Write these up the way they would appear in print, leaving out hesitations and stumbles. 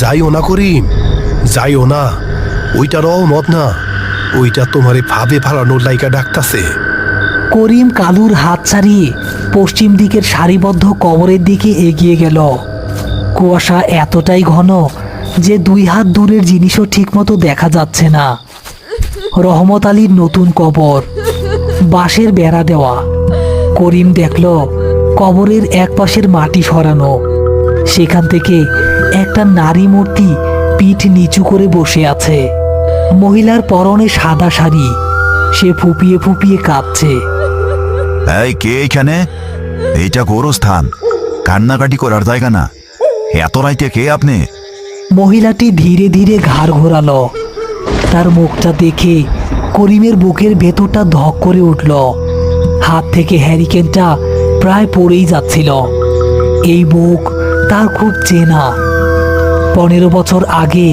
যাইও না করিম, যাইও না। ওইটা রহমত না, ওইটা তোমারে ভাবে ফালানোর লাইকা ডাকতাছে। করিম কালুর হাত ছাড়িয়ে পশ্চিম দিকের সারিবদ্ধ কবরের দিকে এগিয়ে গেল। কুয়াশা এতটাই ঘন যে 2 হাত দূরের জিনিসও ঠিকমতো দেখা যাচ্ছে না। রহমত আলীর নতুন কবর, বাঁশের বেড়া দেওয়া। করিম দেখল কবরের এক পাশের মাটি সরানো, সেখান থেকে একটা নারী মূর্তি পিঠ নিচু করে বসে আছে। মহিলার পরনে সাদা শাড়ি, সে ফুপিয়ে ফুপিয়ে কাঁদছে। এই কে এখানে? এইটা গোরস্থান, কান্নাকাটি করার জায়গা না। এত রাইতে কে আপনি? মহিলাটি ধীরে ধীরে ঘাড় ঘোরালো। তার মুখটা দেখে করিমের বুকের ভেতরটা ধক করে উঠল। হাত থেকে হ্যারিকেনটা প্রায় পড়েই যাচ্ছিল। এই মুখ তার খুব চেনা। 15 বছর আগে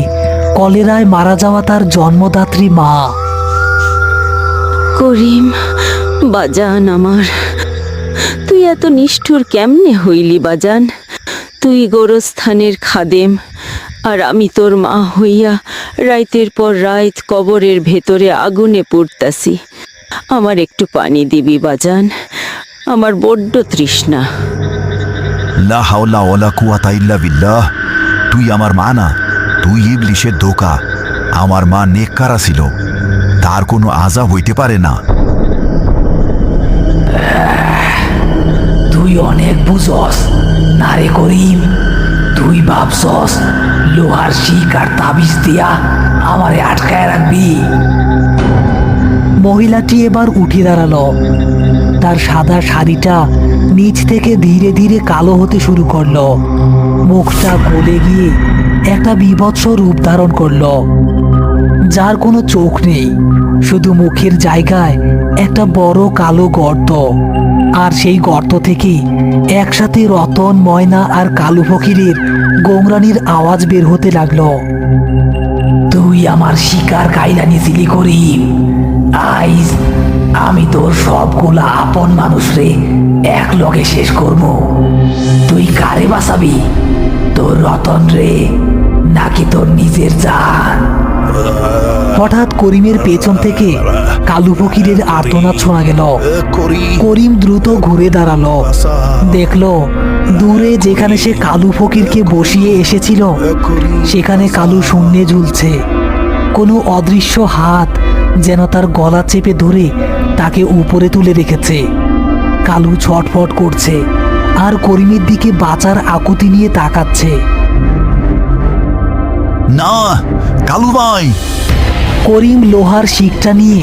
কলেরায় মারা যাওয়া তার জন্মদাত্রী মা। করিম বাজান আমার, তুই এত নিষ্ঠুর কেমনে হইলি বাজান? তুই গোরস্থানের খাদেম, আর আমি তোর মা হইয়া রাইতের পর রাইত কবরের ভেতরে আগুনে পুড়তাছি। আমার একটু পানি দিবি বাজান, আমার বড্ড তৃষ্ণা। লা হাওলা ওয়ালা কুওয়াতা ইল্লা বিল্লাহ। তুই আমার মা না, তুই ইবলিশের ধোঁকা। আমার মা নেককারা ছিল, তার কোনো আযাব হইতে পারে না। তুই অনেক বুঝস না রে করিম। তুই ভাবছস লোহার শিক আর তাবিজ দিয়া আমারে আটকায় রাখবি। মহিলাটি এবার উঠে দাঁড়ালো। তার সাদা শাড়িটা নিচ থেকে ধীরে ধীরে কালো হতে শুরু করলো। মুখটা গলে গিয়ে একটা বীভৎস রূপ ধারণ করলো, যার কোনো চোখ নেই, শুধু মুখের জায়গায় একটা বড় কালো গর্ত। আর সেই গর্ত থেকে একসাথে রতন, ময়না আর কালু ফকিরের গোংরানির আওয়াজ বের হতে লাগলো। তুই আমার শিকার কাইলা নিছিলি করিম। আইজ আমি তোর সবগুলা আপন মানুষ রে এক লগে শেষ করব। তুই কারে বাঁচাবি, তোর রতন রে নাকি তোর নিজের জান? হঠাৎ করিমের পেছন থেকে কালু ফকিরের আর্তনাদ শোনা গেল। করিম দ্রুত ঘুরে দাঁড়ালো। দেখলো দূরে যেখানে সে কালু ফকিরকে বসিয়ে এসেছিল, সেখানে কালু শূন্যে ঝুলছে। কোনো অদৃশ্য হাত যেন তার গলা চেপে ধরে তাকে উপরে তুলে রেখেছে। কালু ছটফট করছে আর করিমের দিকে বাঁচার আকুতি নিয়ে তাকাচ্ছে। না কালু ভাই! করিম লোহার শিকটা নিয়ে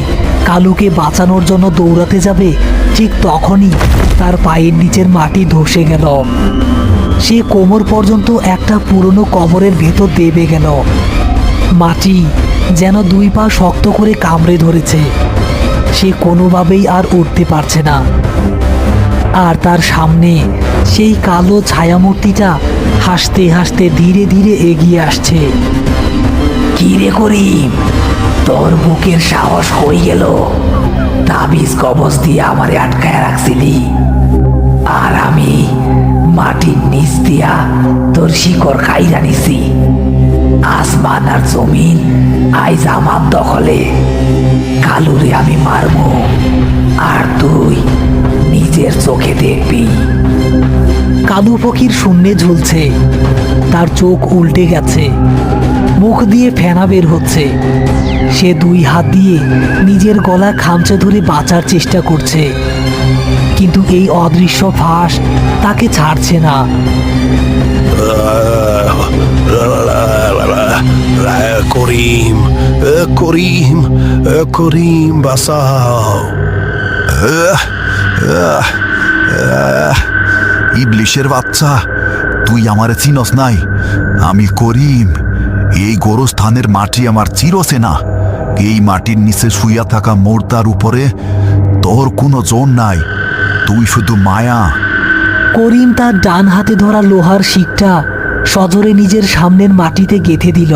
কালুকে বাঁচানোর জন্য দৌড়াতে যাবে, ঠিক তখনই তার পায়ের নিচের মাটি ধসে গেল। সে কোমর পর্যন্ত একটা পুরনো কবরের ভেতর দেবে গেল। মাটি যেন 2 পা শক্ত করে কামড়ে ধরেছে। সে কোনোভাবেই আর উঠতে পারছে না। আর তার সামনে সেই কালো ছায়ামূর্তিটা হাসতে হাসতে ধীরে ধীরে এগিয়ে আসছে। কি রে করিম, তোর বুকের সাহস হয়ে গেল? তাবিজ কবজ দিয়ে আমারে আটকায় রাখছিলি, আর আমি মাটির নিচ দিয়া তোর শিকড় খাইরা নিছি। আসমান আর জমিন আইজ আমার দখলে। কালুরে আমি মারবো, আর তুই নিজের চোখে দেখবি। কালু ফকির শূন্যে ঝুলছে, তার চোখ উল্টে গেছে, মুখ দিয়ে ফেনা বের হচ্ছে। সে 2 হাত দিয়ে নিজের গলা খামচে ধরে বাঁচার চেষ্টা করছে, কিন্তু এই অদৃশ্য ফাঁস তাকে ছাড়ছে না। করিম, করিম, করিম বাঁচাও। ইবলিশের বাচ্চা, তুই আমারে চিনস নাই? আমি করিম। এই গোরস্থানের মাটি আমার চিরচেনা। এই মাটির নিচে শুইয়া থাকা মোর্দার উপরে তোর কোনো জোর নাই, তুই শুধু মায়া। করিম তার ডান হাতে ধরা লোহার শিকটা সজোরে নিজের সামনের মাটিতে গেঁথে দিল।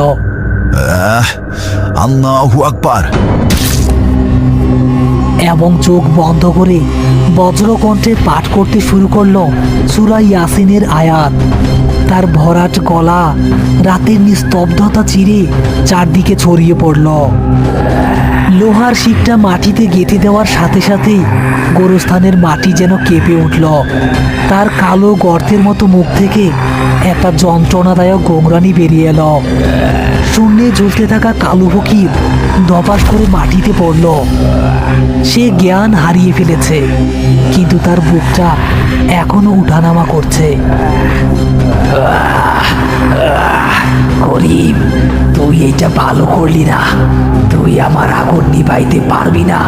আল্লাহু আকবার! এবং চোখ বন্ধ করে বজ্রকণ্ঠে পাঠ করতে শুরু করলো সূরা ইয়াসিনের আয়াত। তার ভরাট গলা রাতের নিস্তব্ধতা চিরে চারদিকে ছড়িয়ে পড়ল। লোহার শিকটা মাটিতে গেঁথে দেওয়ার সাথে সাথেই গোরস্থানের মাটি যেন কেঁপে উঠল। তার কালো গর্তের মতো মুখ থেকে একটা যন্ত্রণাদায়ক গোংরানি বেরিয়ে এলো। শূন্যে ঝুলতে থাকা কালো ফকির ধপাস করে মাটিতে পড়ল। সে জ্ঞান হারিয়ে ফেলেছে, কিন্তু তার বুকটা এখনো উঠানামা করছে। করিম, তুই এটা ভালো করলি না। তুই আমার আগুন নিভাইতে পারবি না।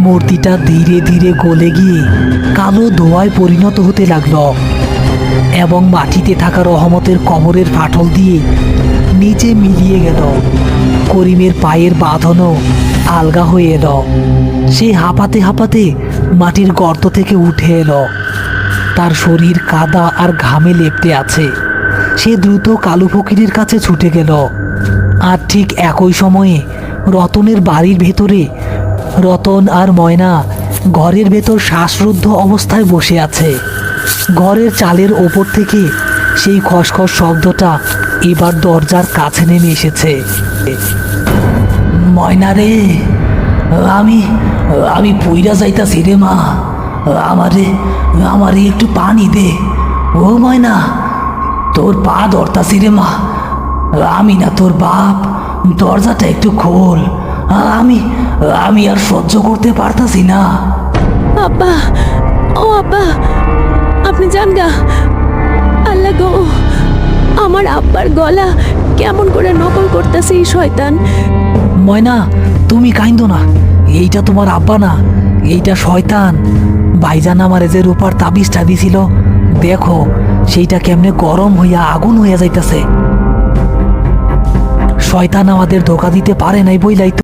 মূর্তিটা ধীরে ধীরে গলে গিয়ে কালো ধোঁয়ায় পরিণত হতে লাগলো এবং মাটিতে থাকা রহমতের কবরের ফাটল দিয়ে নিচে মিলিয়ে গেল। করিমের পায়ের বাঁধনও আলগা হয়ে এলো। সে হাঁপাতে হাঁপাতে মাটির গর্ত থেকে উঠে এলো। তার শরীর কাদা আর ঘামে লেপ্টে আছে। সে দ্রুত কালু ফকিরের কাছে ছুটে গেল। আর ঠিক একই সময়ে রতনের বাড়ির ভেতরে রতন আর ময়না ঘরের ভেতর শ্বাসরুদ্ধ অবস্থায় বসে আছে। ঘরের চালের ওপর থেকে সেই খসখস শব্দটা এবার দরজার কাছে নেমে এসেছে। ময়না রে, আমি আমি পুইরা যাইতাছি রে মা। আমারে একটু পানি দে। ও ময়না, তোর পা ধরতাছি রে মা। আমি না তোর বাপ, দরজাটা একটু খোল। আমি আর সহ্য করতে পারতাছি না। আব্বা, ও আব্বা, আপনি যান গা। আল্লাহ গো, আমার আব্বার গলা কেমন করে নকল করতেছে এই শয়তান। ময়না, তুমি কাইন্দো না। এইটা তোমার আব্বা না, এইটা শয়তান। ভাইজান আমারে যে রূপার তাবিজটা দিছিল, দেখো সেইটা কেমনে গরম হইয়া আগুন হইয়া যাইতাছে। শয়তান আমাদের ধোকা দিতে পারে নাই বইলাই তো